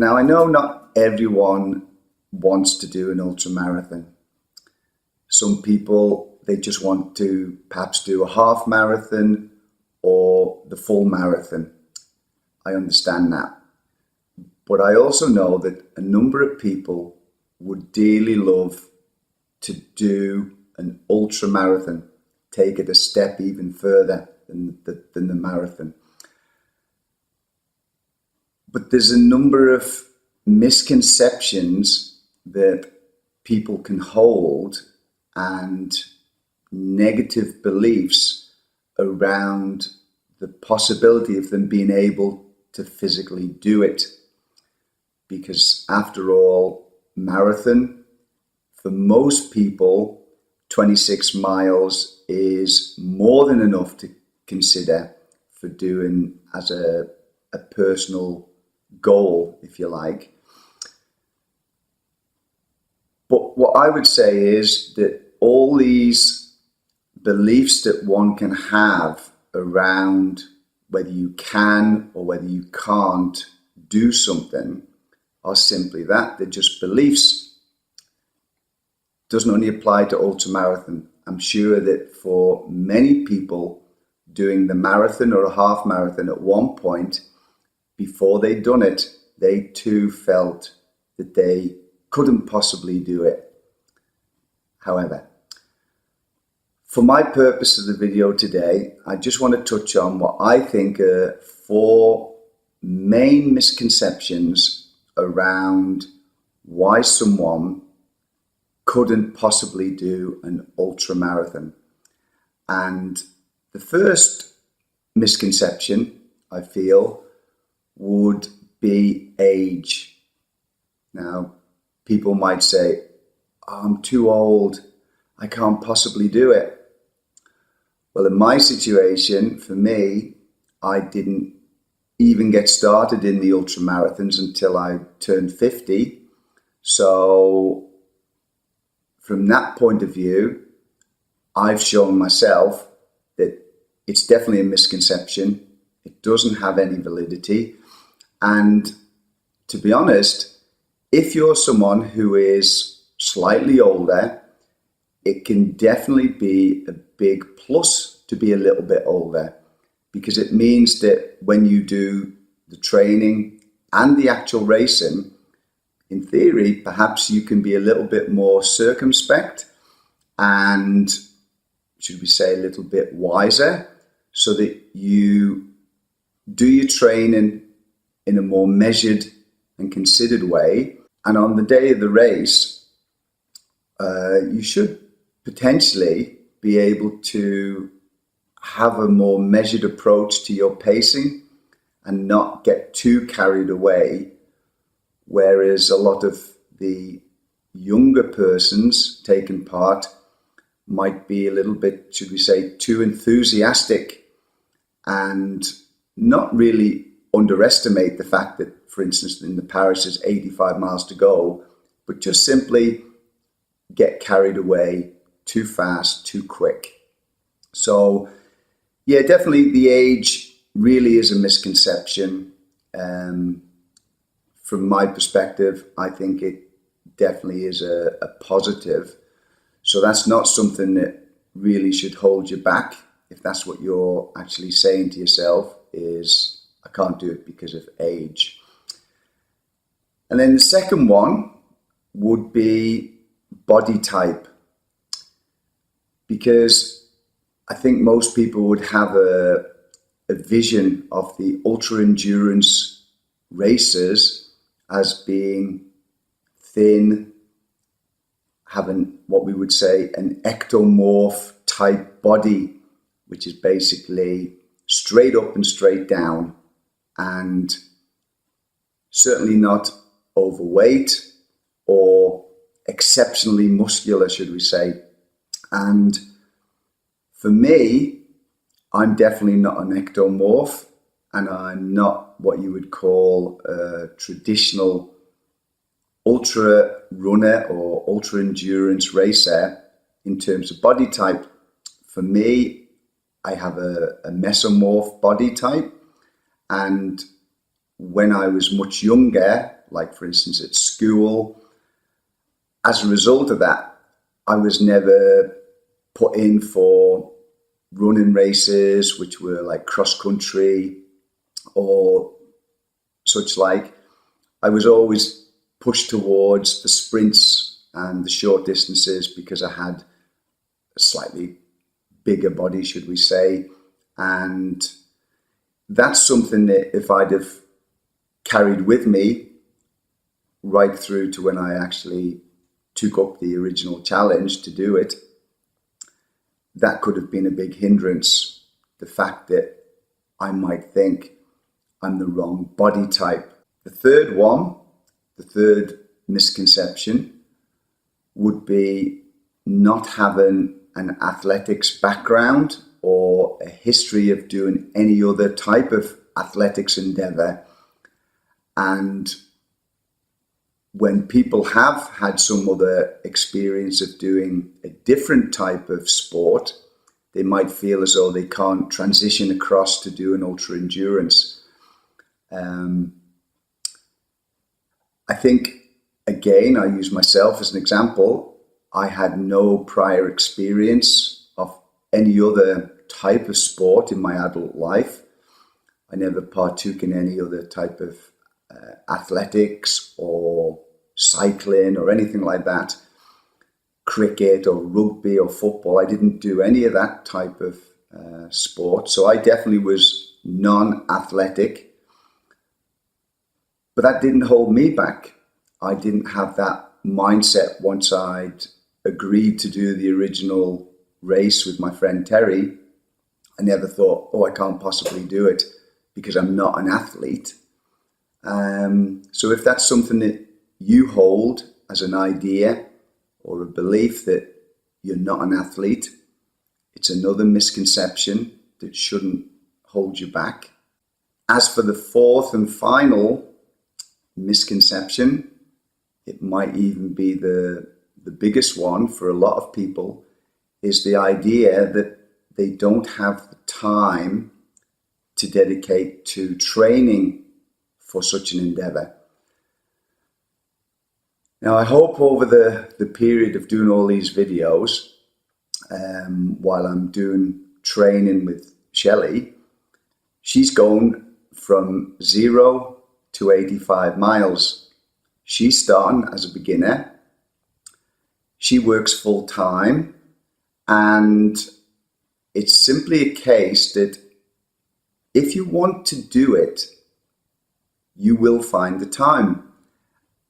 Now, I know not everyone wants to do an ultra marathon. Some people, they just want to perhaps do a half marathon or the full marathon. I understand that. But I also know that a number of people would dearly love to do an ultra marathon, take it a step even further than the marathon. But there's a number of misconceptions that people can hold and negative beliefs around the possibility of them being able to physically do it. Because after all, marathon, for most people, 26 miles is more than enough to consider for doing as a personal goal, if you like. But what I would say is that all these beliefs that one can have around whether you can or whether you can't do something are simply that. They're just beliefs. Doesn't only apply to ultramarathon. I'm sure that for many people doing the marathon or a half marathon at one point, before they'd done it, they too felt that they couldn't possibly do it. However, for my purpose of the video today, I just want to touch on what I think are 4 main misconceptions around why someone couldn't possibly do an ultra marathon. And the first misconception, I feel, would be age. Now, people might say, oh, I'm too old, I can't possibly do it. Well, in my situation, for me, I didn't even get started in the ultra marathons until I turned 50. So from that point of view, I've shown myself that it's definitely a misconception. It doesn't have any validity. And to be honest, if you're someone who is slightly older, it can definitely be a big plus to be a little bit older, because it means that when you do the training and the actual racing, in theory, perhaps you can be a little bit more circumspect and, should we say, a little bit wiser, so that you do your training in a more measured and considered way. And on the day of the race, you should potentially be able to have a more measured approach to your pacing and not get too carried away. Whereas a lot of the younger persons taking part might be a little bit, should we say, too enthusiastic and not really underestimate the fact that, for instance, in the parish there's 85 miles to go, but just simply get carried away too fast, too quick. So, yeah, definitely the age really is a misconception. From my perspective, I think it definitely is a positive. So that's not something that really should hold you back. If that's what you're actually saying to yourself, is I can't do it because of age. And then the second one would be body type. Because I think most people would have a vision of the ultra endurance racers as being thin, having what we would say an ectomorph type body, which is basically straight up and straight down, and certainly not overweight or exceptionally muscular, should we say. And for me, I'm definitely not an ectomorph, and I'm not what you would call a traditional ultra runner or ultra endurance racer in terms of body type. For me, I have a mesomorph body type, and when I was much younger, like for instance at school. As a result of that, I was never put in for running races, which were like cross country or such like. I was always pushed towards the sprints and the short distances because I had a slightly bigger body, should we say. And that's something that if I'd have carried with me right through to when I actually took up the original challenge to do it, that could have been a big hindrance. The fact that I might think I'm the wrong body type. The third misconception would be not having an athletics background or a history of doing any other type of athletics endeavor. And when people have had some other experience of doing a different type of sport, they might feel as though they can't transition across to do an ultra endurance. I think, again, I use myself as an example. I had no prior experience of any other type of sport in my adult life. I never partook in any other type of athletics or cycling or anything like that. Cricket or rugby or football. I didn't do any of that type of sport. So I definitely was non-athletic. But that didn't hold me back. I didn't have that mindset once I'd agreed to do the original race with my friend Terry. I never thought, oh, I can't possibly do it because I'm not an athlete. So if that's something that you hold as an idea or a belief that you're not an athlete, it's another misconception that shouldn't hold you back. As for the fourth and final misconception, it might even be the biggest one for a lot of people, is the idea that they don't have the time to dedicate to training for such an endeavor. Now, I hope over the period of doing all these videos, while I'm doing training with Shelley, she's going from 0 to 85 miles. She's starting as a beginner. She works full time, and it's simply a case that if you want to do it, you will find the time.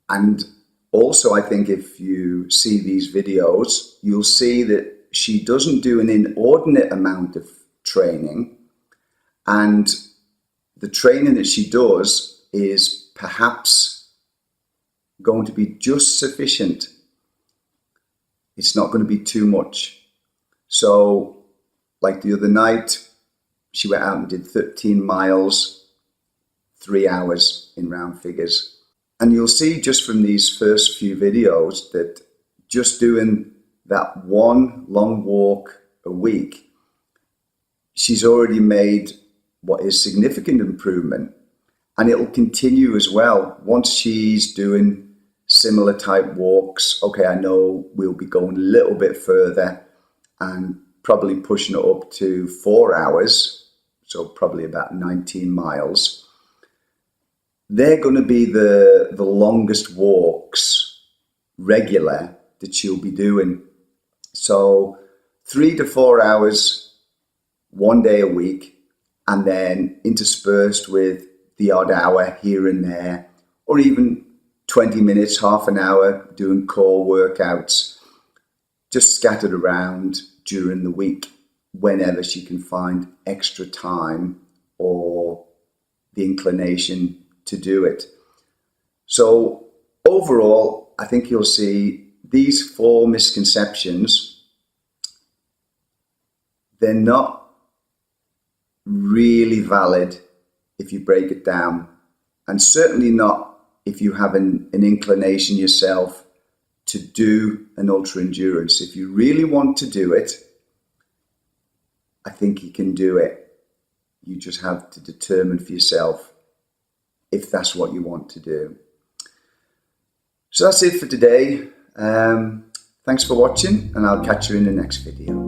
And also, I think if you see these videos, you'll see that she doesn't do an inordinate amount of training, and the training that she does is perhaps going to be just sufficient. It's not going to be too much. So, like the other night, she went out and did 13 miles, 3 hours in round figures. And you'll see just from these first few videos that just doing that one long walk a week, she's already made what is significant improvement. And it'll continue as well. Once she's doing similar type walks, okay, I know we'll be going a little bit further and probably pushing it up to 4 hours, so probably about 19 miles. They're going to be the longest walks regular that she'll be doing. So 3 to 4 hours, 1 day a week, and then interspersed with the odd hour here and there, or even 20 minutes, half an hour doing core workouts, just scattered around during the week whenever she can find extra time or the inclination to do it. So overall, I think you'll see these 4 misconceptions, they're not really valid if you break it down, and certainly not if you have an inclination yourself to do an ultra endurance. If you really want to do it, I think you can do it. You just have to determine for yourself if that's what you want to do. So that's it for today. Thanks for watching, and I'll catch you in the next video.